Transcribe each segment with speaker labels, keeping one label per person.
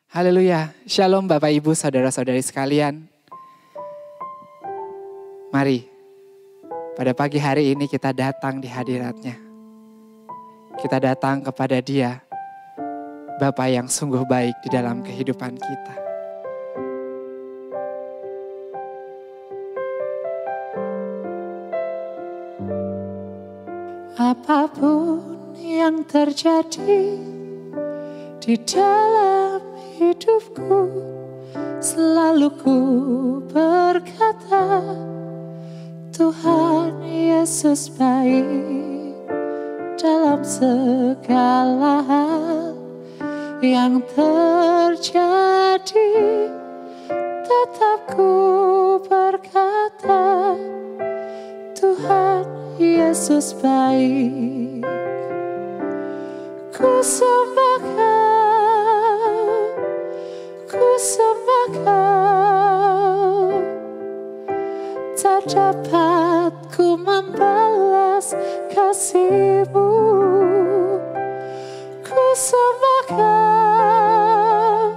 Speaker 1: Haleluya, Shalom Bapak Ibu Saudara-saudari sekalian. Mari, pada pagi hari ini kita datang di hadirat-Nya. Kita datang kepada Dia, Bapa yang sungguh baik di dalam kehidupan kita.
Speaker 2: Apapun yang terjadi di dalam hidupku, selalu ku berkata, Tuhan Yesus baik dalam segala hal yang terjadi. Tetap ku berkata, Tuhan Yesus baik. Ku sembah Kau, ku sembah Kau. Tak dapat ku membalas kasih-Mu. Ku sembah Kau,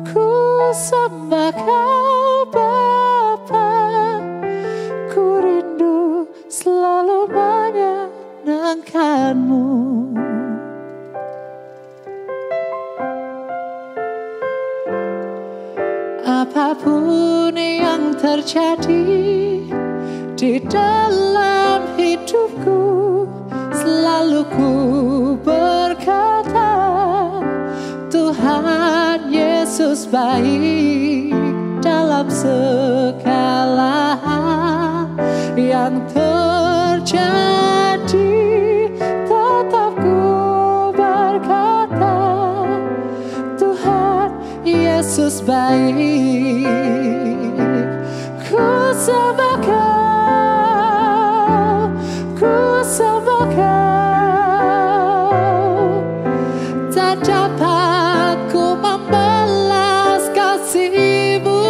Speaker 2: ku sembah Kau Bapa. Ku rindu selalu menyenangkan-Mu. Apapun yang terjadi di dalam hidupku, selalu ku berkata, Tuhan Yesus baik dalam segala hal yang terjadi. Tetap ku berkata, Tuhan Yesus baik. Ku sembah Kau, ku sembah Kau. Tak dapat ku membalas kasih-Mu.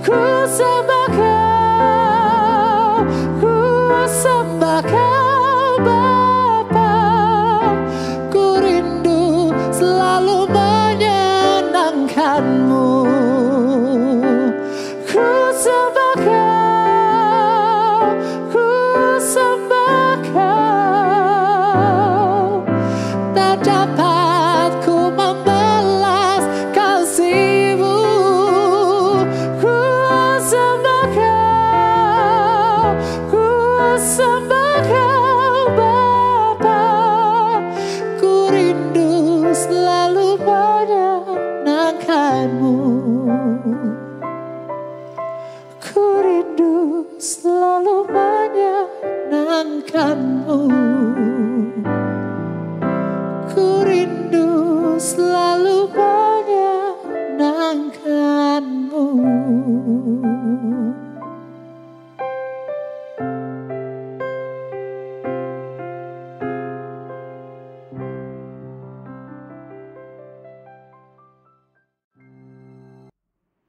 Speaker 2: Ku sembah Kau, ku sembah Kau Bapa. Ku rindu selalu menyenangkan-Mu. Ku sembah Kau, ku sembah Kau. Tak dapat ku membalas kasih-Mu. Ku sembah Kau, ku sembah Kau Bapa. Ku rindu selalu menyenangkan-Mu. Ku rindu selalu menyenangkan-Mu. Ku rindu selalu menyenangkan-Mu.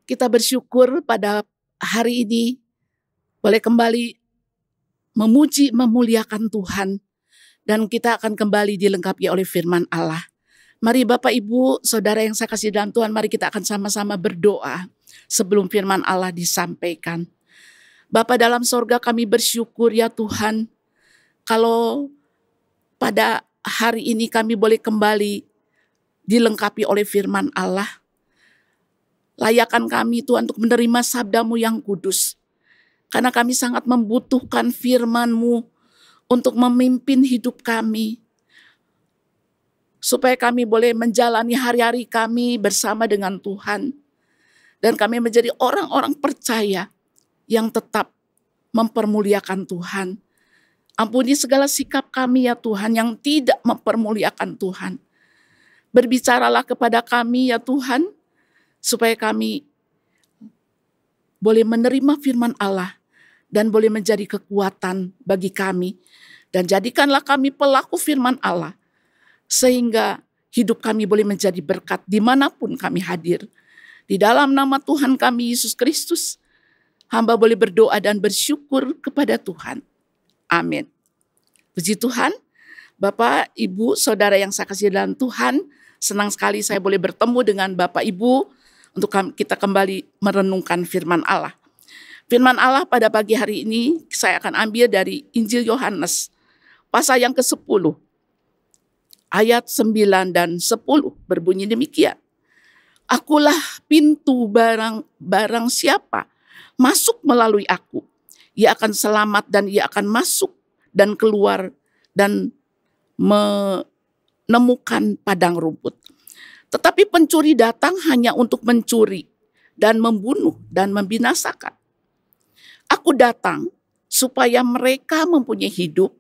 Speaker 3: Kita bersyukur pada hari ini boleh kembali memuji, memuliakan Tuhan. Dan kita akan kembali dilengkapi oleh firman Allah. Mari Bapak Ibu, Saudara yang saya kasih dalam Tuhan, mari kita akan sama-sama berdoa sebelum firman Allah disampaikan. Bapa dalam sorga, kami bersyukur ya Tuhan, kalau pada hari ini kami boleh kembali dilengkapi oleh firman Allah. Layakan kami Tuhan untuk menerima sabda-Mu yang kudus. Karena kami sangat membutuhkan firman-Mu untuk memimpin hidup kami. Supaya kami boleh menjalani hari-hari kami bersama dengan Tuhan. Dan kami menjadi orang-orang percaya yang tetap mempermuliakan Tuhan. Ampuni segala sikap kami ya Tuhan yang tidak mempermuliakan Tuhan. Berbicaralah kepada kami ya Tuhan, supaya kami boleh menerima firman Allah dan boleh menjadi kekuatan bagi kami. Dan jadikanlah kami pelaku firman Allah, sehingga hidup kami boleh menjadi berkat dimanapun kami hadir. Di dalam nama Tuhan kami Yesus Kristus, hamba boleh berdoa dan bersyukur kepada Tuhan. Amin. Puji Tuhan, Bapak, Ibu, Saudara yang saya kasih dalam Tuhan, Senang sekali saya boleh bertemu dengan Bapak Ibu untuk kita kembali merenungkan firman Allah. Firman Allah pada pagi hari ini saya akan ambil dari Injil Yohanes pasal yang ke-10 ayat 9 dan 10 berbunyi demikian. Akulah pintu, barang siapa masuk melalui aku, ia akan selamat dan ia akan masuk dan keluar dan menemukan padang rumput. Tetapi pencuri datang hanya untuk mencuri dan membunuh dan membinasakan. Aku datang supaya mereka mempunyai hidup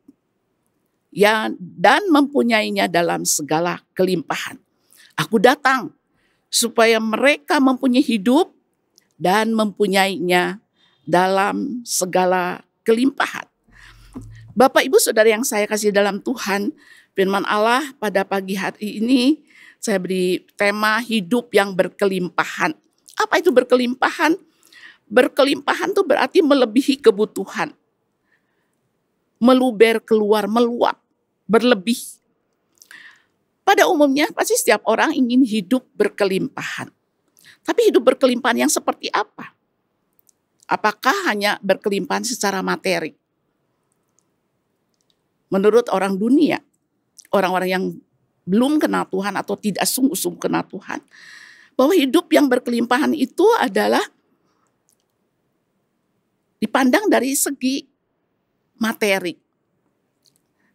Speaker 3: dan mempunyainya dalam segala kelimpahan. Aku datang supaya mereka mempunyai hidup dan mempunyainya dalam segala kelimpahan. Bapak, Ibu, Saudara yang saya kasih dalam Tuhan, firman Allah pada pagi hari ini saya beri tema hidup yang berkelimpahan. Apa itu berkelimpahan? Berkelimpahan itu berarti melebihi kebutuhan. Meluber keluar, meluap, berlebih. Pada umumnya pasti setiap orang ingin hidup berkelimpahan. Tapi hidup berkelimpahan yang seperti apa? Apakah hanya berkelimpahan secara materi? Menurut orang dunia, orang-orang yang belum kenal Tuhan atau tidak sungguh-sungguh kenal Tuhan, bahwa hidup yang berkelimpahan itu adalah dipandang dari segi materi.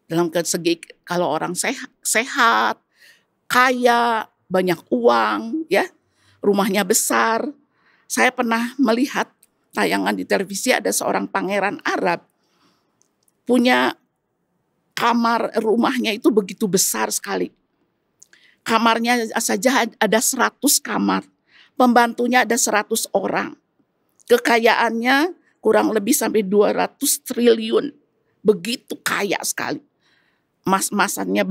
Speaker 3: Dalam segi kalau orang sehat, kaya, banyak uang, ya, rumahnya besar. Saya pernah melihat tayangan di televisi ada seorang pangeran Arab punya kamar rumahnya itu begitu besar sekali. Kamarnya saja ada 100 kamar. Pembantunya ada 100 orang. Kekayaannya kurang lebih sampai 200 triliun. Begitu kaya sekali. Emas-emasnya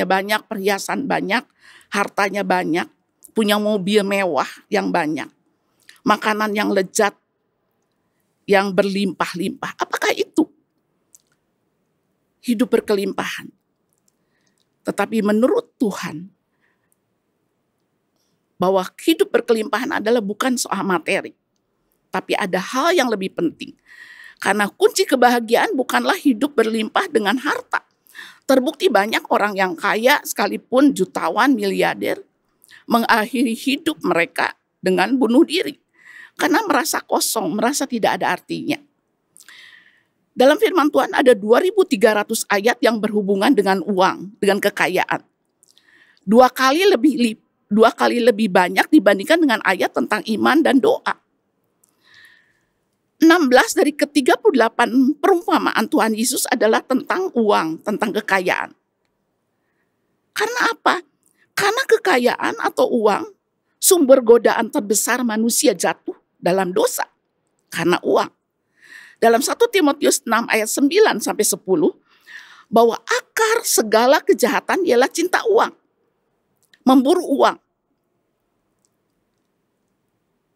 Speaker 3: banyak, perhiasan banyak, hartanya banyak, punya mobil mewah yang banyak. Makanan yang lezat, yang berlimpah-limpah. Apakah itu hidup berkelimpahan? Tetapi menurut Tuhan, bahwa hidup berkelimpahan adalah bukan soal materi. Tapi ada hal yang lebih penting. Karena kunci kebahagiaan bukanlah hidup berlimpah dengan harta. Terbukti banyak orang yang kaya sekalipun jutawan, miliarder, mengakhiri hidup mereka dengan bunuh diri. Karena merasa kosong, merasa tidak ada artinya. Dalam firman Tuhan ada 2.300 ayat yang berhubungan dengan uang, dengan kekayaan. Dua kali lebih banyak dibandingkan dengan ayat tentang iman dan doa. 16 dari ke-38 perumpamaan Tuhan Yesus adalah tentang uang, tentang kekayaan. Karena apa? Karena kekayaan atau uang sumber godaan terbesar manusia jatuh dalam dosa. Karena uang. Dalam 1 Timotius 6 ayat 9 sampai 10, bahwa akar segala kejahatan ialah cinta uang. Memburu uang.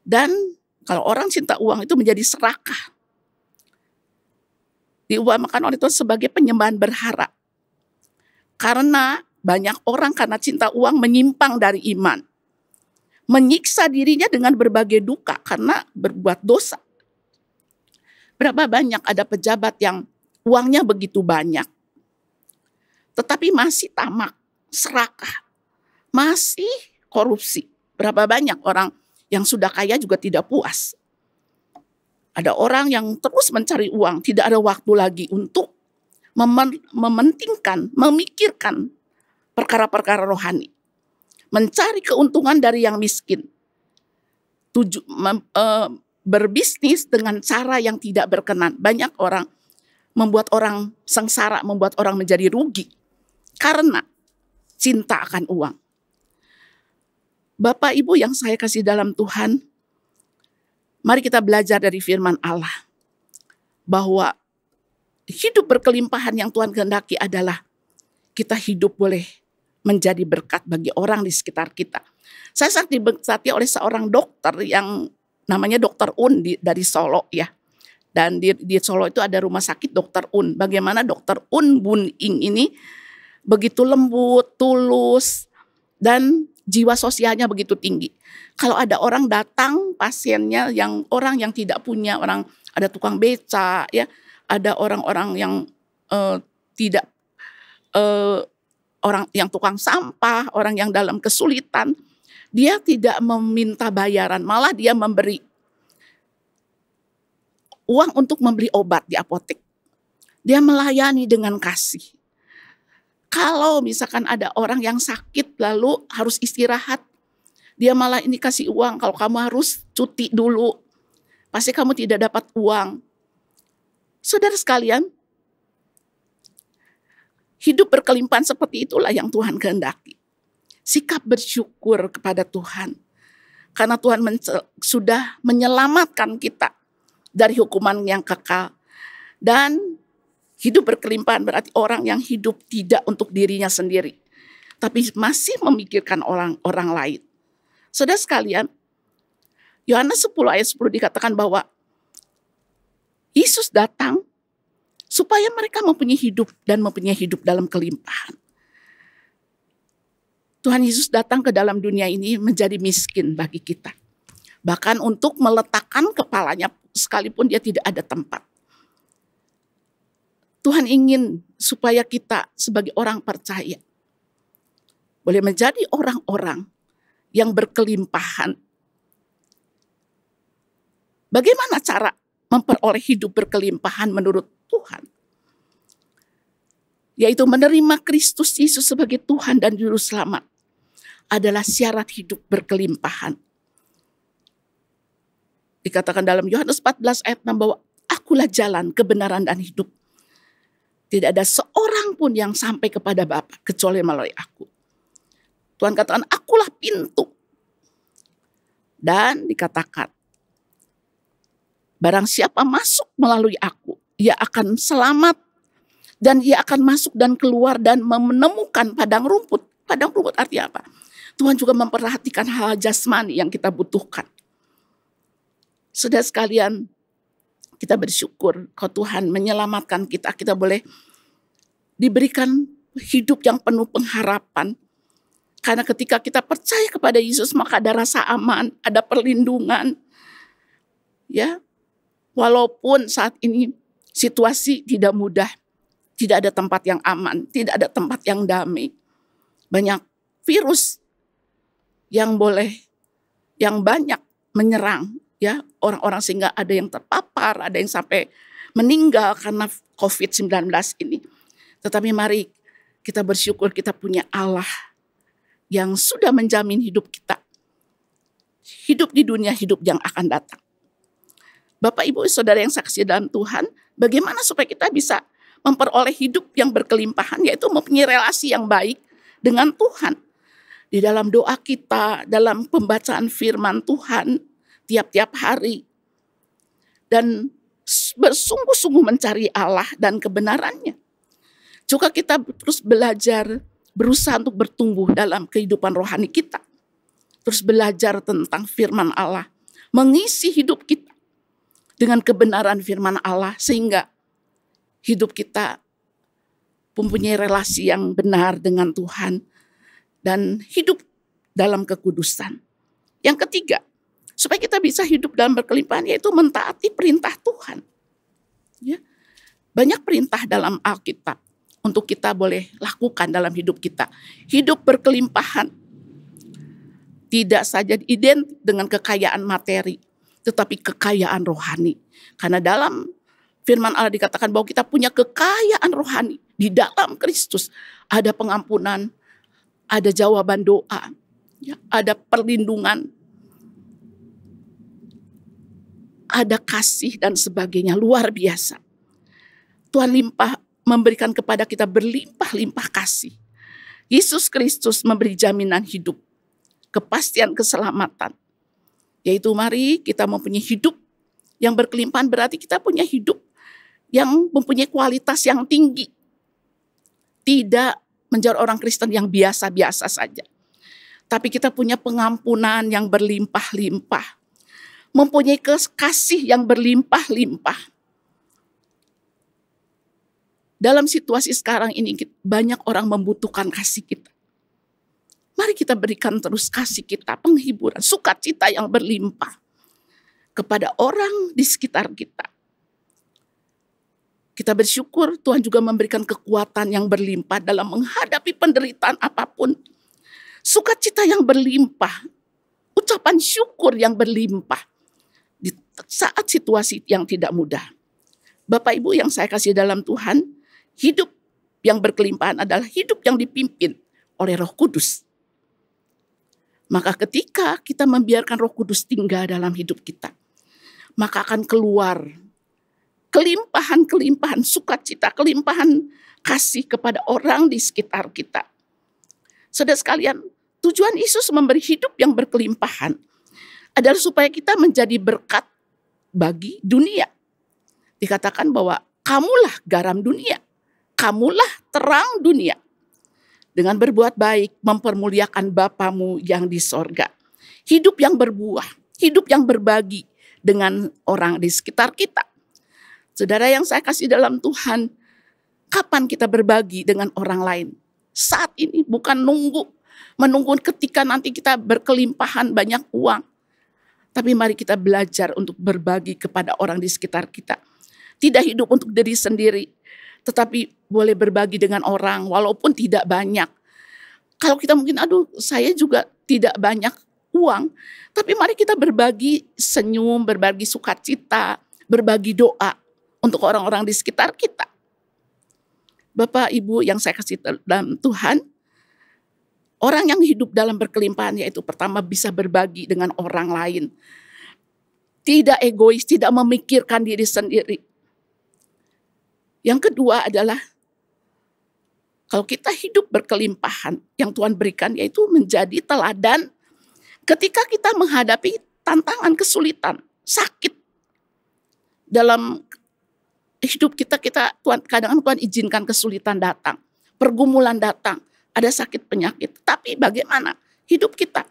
Speaker 3: Dan kalau orang cinta uang itu menjadi serakah. Diumpamakan oleh Tuhan sebagai penyembahan berhala. Karena banyak orang karena cinta uang menyimpang dari iman. Menyiksa dirinya dengan berbagai duka karena berbuat dosa. Berapa banyak ada pejabat yang uangnya begitu banyak. Tetapi masih tamak, serakah. Masih korupsi. Berapa banyak orang yang sudah kaya juga tidak puas. Ada orang yang terus mencari uang, tidak ada waktu lagi untuk mementingkan, memikirkan perkara-perkara rohani. Mencari keuntungan dari yang miskin. Berbisnis dengan cara yang tidak berkenan. Banyak orang membuat orang sengsara, membuat orang menjadi rugi. Karena cinta akan uang. Bapak Ibu yang saya kasih dalam Tuhan, mari kita belajar dari firman Allah. Bahwa hidup berkelimpahan yang Tuhan kehendaki adalah kita hidup boleh menjadi berkat bagi orang di sekitar kita. Saya sangat diberkati oleh seorang dokter yang namanya Dokter Un dari Solo ya. Dan di Solo itu ada rumah sakit Dokter Un. Bagaimana Dokter Un Bun Ing ini begitu lembut, tulus, dan jiwa sosialnya begitu tinggi. Kalau ada orang datang, pasiennya orang yang tidak punya, ada tukang beca, ya, ada orang-orang yang tidak orang yang tukang sampah, orang yang dalam kesulitan, dia tidak meminta bayaran, malah dia memberi uang untuk membeli obat di apotek. Dia melayani dengan kasih. Kalau misalkan ada orang yang sakit lalu harus istirahat, dia malah ini kasih uang, kalau kamu harus cuti dulu, pasti kamu tidak dapat uang. Saudara sekalian, hidup berkelimpahan seperti itulah yang Tuhan kehendaki. Sikap bersyukur kepada Tuhan. Karena Tuhan sudah menyelamatkan kita dari hukuman yang kekal. Dan hidup berkelimpahan berarti orang yang hidup tidak untuk dirinya sendiri, tapi masih memikirkan orang lain. Saudara sekalian, Yohanes 10 ayat 10 dikatakan bahwa Yesus datang supaya mereka mempunyai hidup dan mempunyai hidup dalam kelimpahan. Tuhan Yesus datang ke dalam dunia ini menjadi miskin bagi kita. Bahkan untuk meletakkan kepalanya sekalipun dia tidak ada tempat. Tuhan ingin supaya kita sebagai orang percaya boleh menjadi orang-orang yang berkelimpahan. Bagaimana cara memperoleh hidup berkelimpahan menurut Tuhan? Yaitu menerima Kristus Yesus sebagai Tuhan dan Juru Selamat adalah syarat hidup berkelimpahan. Dikatakan dalam Yohanes 14 ayat 6 bahwa akulah jalan, kebenaran, dan hidup. Tidak ada seorang pun yang sampai kepada Bapa kecuali melalui aku. Tuhan katakan, akulah pintu. Dan dikatakan, barang siapa masuk melalui aku, ia akan selamat. Dan ia akan masuk dan keluar dan menemukan padang rumput. Padang rumput artinya apa? Tuhan juga memperhatikan hal jasmani yang kita butuhkan. Saudara sekalian, kita bersyukur kalau Tuhan menyelamatkan kita. Kita boleh diberikan hidup yang penuh pengharapan. Karena ketika kita percaya kepada Yesus, maka ada rasa aman, ada perlindungan. Ya, walaupun saat ini situasi tidak mudah, tidak ada tempat yang aman, tidak ada tempat yang damai. Banyak virus yang banyak menyerang ya orang-orang sehingga ada yang terpapar, ada yang sampai meninggal karena COVID-19 ini. Tetapi mari kita bersyukur kita punya Allah yang sudah menjamin hidup kita. Hidup di dunia, hidup yang akan datang. Bapak, Ibu, Saudara yang saksi dalam Tuhan, bagaimana supaya kita bisa memperoleh hidup yang berkelimpahan, yaitu mempunyai relasi yang baik dengan Tuhan. Di dalam doa kita, dalam pembacaan firman Tuhan tiap-tiap hari. Dan bersungguh-sungguh mencari Allah dan kebenarannya. Juga kita terus belajar, berusaha untuk bertumbuh dalam kehidupan rohani kita. Terus belajar tentang firman Allah. Mengisi hidup kita dengan kebenaran firman Allah. Sehingga hidup kita mempunyai relasi yang benar dengan Tuhan. Dan hidup dalam kekudusan. Yang ketiga, supaya kita bisa hidup dalam berkelimpahan, yaitu mentaati perintah Tuhan. Ya. Banyak perintah dalam Alkitab untuk kita boleh lakukan dalam hidup kita. Hidup berkelimpahan tidak saja identik dengan kekayaan materi, tetapi kekayaan rohani. Karena dalam firman Allah dikatakan bahwa kita punya kekayaan rohani di dalam Kristus. Ada pengampunan, ada jawaban doa, ya, ada perlindungan, ada kasih dan sebagainya, luar biasa. Tuhan memberikan kepada kita berlimpah-limpah kasih. Yesus Kristus memberi jaminan hidup, kepastian keselamatan. Yaitu mari kita mempunyai hidup yang berkelimpahan, berarti kita punya hidup yang mempunyai kualitas yang tinggi. Tidak menjadi orang Kristen yang biasa-biasa saja. Tapi kita punya pengampunan yang berlimpah-limpah. Mempunyai kasih yang berlimpah-limpah. Dalam situasi sekarang ini banyak orang membutuhkan kasih kita. Mari Mari kita berikan terus kasih kita, penghiburan, sukacita yang berlimpah kepada orang di sekitar kita. Kita bersyukur Tuhan juga memberikan kekuatan yang berlimpah dalam menghadapi penderitaan apapun. Sukacita yang berlimpah, ucapan syukur yang berlimpah di saat situasi yang tidak mudah. Bapak Ibu yang saya kasih dalam Tuhan, hidup yang berkelimpahan adalah hidup yang dipimpin oleh Roh Kudus. Maka ketika kita membiarkan Roh Kudus tinggal dalam hidup kita, maka akan keluar kelimpahan-kelimpahan sukacita, kelimpahan kasih kepada orang di sekitar kita. Saudara sekalian, tujuan Yesus memberi hidup yang berkelimpahan adalah supaya kita menjadi berkat bagi dunia. Dikatakan bahwa kamulah garam dunia, kamulah terang dunia. Dengan berbuat baik, mempermuliakan Bapamu yang di sorga. Hidup yang berbuah, hidup yang berbagi dengan orang di sekitar kita. Saudara yang saya kasih dalam Tuhan, kapan kita berbagi dengan orang lain? Saat ini, bukan menunggu ketika nanti kita berkelimpahan banyak uang. Tapi mari kita belajar untuk berbagi kepada orang di sekitar kita. Tidak hidup untuk diri sendiri, tetapi boleh berbagi dengan orang walaupun tidak banyak. Kalau kita mungkin, saya juga tidak banyak uang, tapi mari kita berbagi senyum, berbagi sukacita, berbagi doa untuk orang-orang di sekitar kita. Bapak, Ibu yang saya kasih dalam Tuhan, orang yang hidup dalam berkelimpahan yaitu pertama bisa berbagi dengan orang lain. Tidak egois, tidak memikirkan diri sendiri. Yang kedua adalah kalau kita hidup berkelimpahan yang Tuhan berikan yaitu menjadi teladan ketika kita menghadapi tantangan, kesulitan, sakit. Dalam hidup kita Tuhan kadang-kadang Tuhan izinkan kesulitan datang, pergumulan datang, ada sakit penyakit. Tapi bagaimana hidup kita?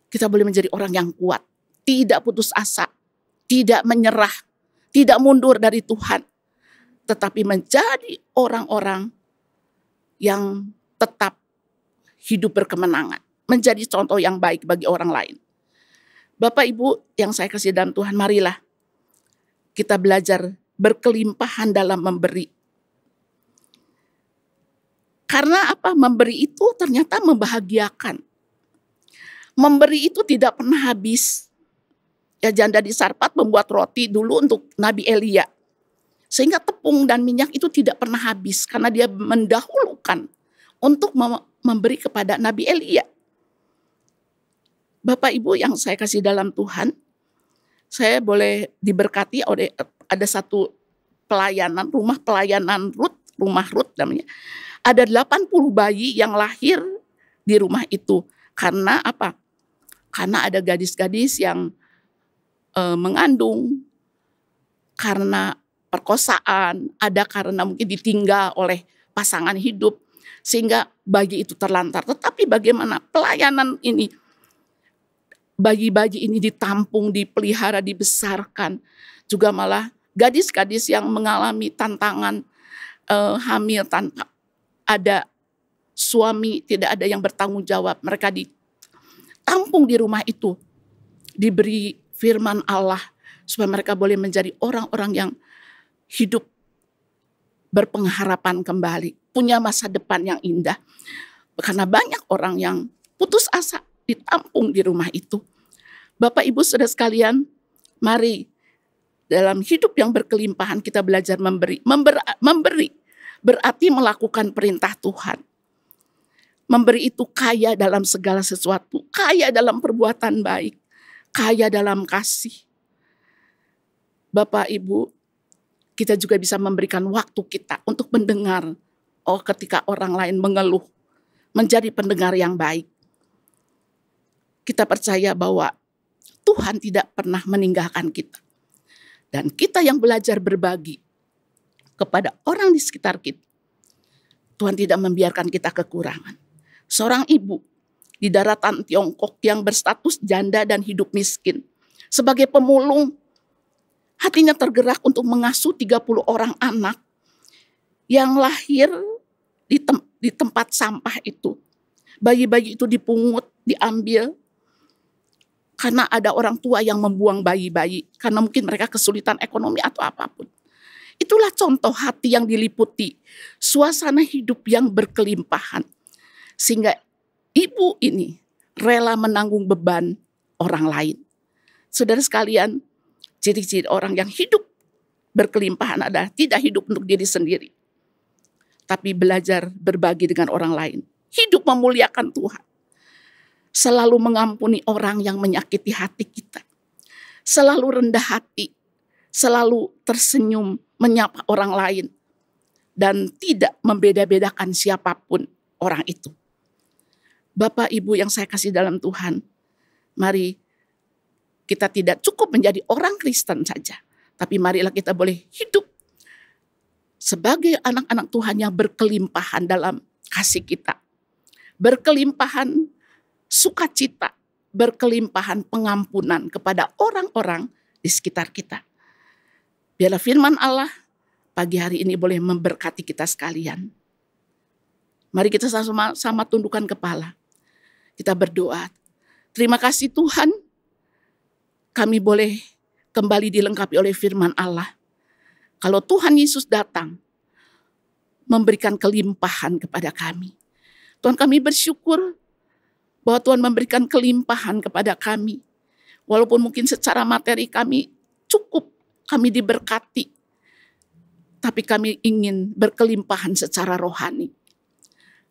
Speaker 3: Kita boleh menjadi orang yang kuat, tidak putus asa, tidak menyerah, tidak mundur dari Tuhan, tetapi menjadi orang-orang yang tetap hidup berkemenangan, menjadi contoh yang baik bagi orang lain. Bapak Ibu yang saya kasih dalam Tuhan, marilah kita belajar berkelimpahan dalam memberi. Karena apa? Memberi itu ternyata membahagiakan. Memberi itu tidak pernah habis. Ya, janda di Sarpat membuat roti dulu untuk Nabi Elia. Sehingga tepung dan minyak itu tidak pernah habis. Karena dia mendahulukan untuk memberi kepada Nabi Elia. Bapak Ibu yang saya kasih dalam Tuhan, saya boleh diberkati oleh ada satu pelayanan, rumah pelayanan rumah Ruth namanya. Ada 80 bayi yang lahir di rumah itu. Karena apa? Karena ada gadis-gadis yang mengandung, karena perkosaan, ada karena mungkin ditinggal oleh pasangan hidup, sehingga bayi itu terlantar. Tetapi bagaimana pelayanan ini? Bayi-bayi ini ditampung, dipelihara, dibesarkan. Juga malah gadis-gadis yang mengalami tantangan hamil tanpa ada suami, tidak ada yang bertanggung jawab. Mereka ditampung di rumah itu, diberi firman Allah supaya mereka boleh menjadi orang-orang yang hidup berpengharapan kembali, punya masa depan yang indah. Karena banyak orang yang putus asa ditampung di rumah itu. Bapak Ibu saudara sekalian, mari dalam hidup yang berkelimpahan kita belajar memberi. Memberi berarti melakukan perintah Tuhan. Memberi itu kaya dalam segala sesuatu, kaya dalam perbuatan baik, kaya dalam kasih. Bapak Ibu, kita juga bisa memberikan waktu kita untuk mendengar. Ketika orang lain mengeluh, menjadi pendengar yang baik. Kita percaya bahwa Tuhan tidak pernah meninggalkan kita. Dan kita yang belajar berbagi kepada orang di sekitar kita, Tuhan tidak membiarkan kita kekurangan. Seorang ibu di daratan Tiongkok yang berstatus janda dan hidup miskin, sebagai pemulung, hatinya tergerak untuk mengasuh 30 orang anak yang lahir di tempat sampah itu. Bayi-bayi itu dipungut, diambil. Karena ada orang tua yang membuang bayi-bayi. Karena mungkin mereka kesulitan ekonomi atau apapun. Itulah contoh hati yang diliputi. Suasana hidup yang berkelimpahan. Sehingga ibu ini rela menanggung beban orang lain. Saudara sekalian, ciri-ciri orang yang hidup berkelimpahan adalah tidak hidup untuk diri sendiri. Tapi belajar berbagi dengan orang lain. Hidup memuliakan Tuhan. Selalu mengampuni orang yang menyakiti hati kita. Selalu rendah hati. Selalu tersenyum menyapa orang lain. Dan tidak membeda-bedakan siapapun orang itu. Bapak Ibu yang saya kasih dalam Tuhan. Mari kita tidak cukup menjadi orang Kristen saja. Tapi marilah kita boleh hidup sebagai anak-anak Tuhan yang berkelimpahan dalam kasih kita. Berkelimpahan sukacita, berkelimpahan pengampunan kepada orang-orang di sekitar kita. Biarlah firman Allah pagi hari ini boleh memberkati kita sekalian. Mari kita sama-sama tundukkan kepala. Kita berdoa. Terima kasih Tuhan, kami boleh kembali dilengkapi oleh firman Allah. Kalau Tuhan Yesus datang, memberikan kelimpahan kepada kami. Tuhan, kami bersyukur bahwa Tuhan memberikan kelimpahan kepada kami. Walaupun mungkin secara materi kami cukup, kami diberkati. Tapi kami ingin berkelimpahan secara rohani.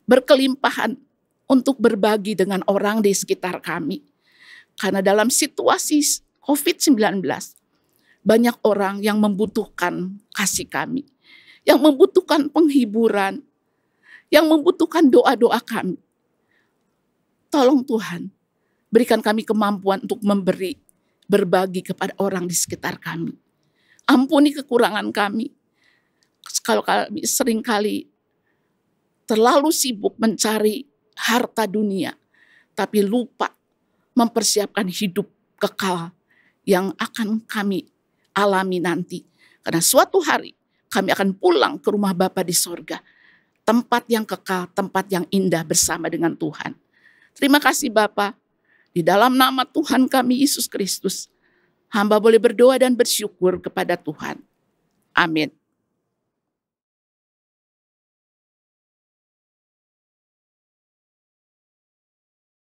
Speaker 3: Berkelimpahan untuk berbagi dengan orang di sekitar kami. Karena dalam situasi COVID-19, banyak orang yang membutuhkan kasih kami. Yang membutuhkan penghiburan. Yang membutuhkan doa-doa kami. Tolong Tuhan, berikan kami kemampuan untuk memberi, berbagi kepada orang di sekitar kami. Ampuni kekurangan kami. Kalau kami seringkali terlalu sibuk mencari harta dunia, tapi lupa mempersiapkan hidup kekal yang akan kami alami nanti. Karena suatu hari kami akan pulang ke rumah Bapa di sorga. Tempat yang kekal, tempat yang indah bersama dengan Tuhan. Terima kasih Bapa. Di dalam nama Tuhan kami Yesus Kristus, hamba boleh berdoa dan bersyukur kepada Tuhan. Amin.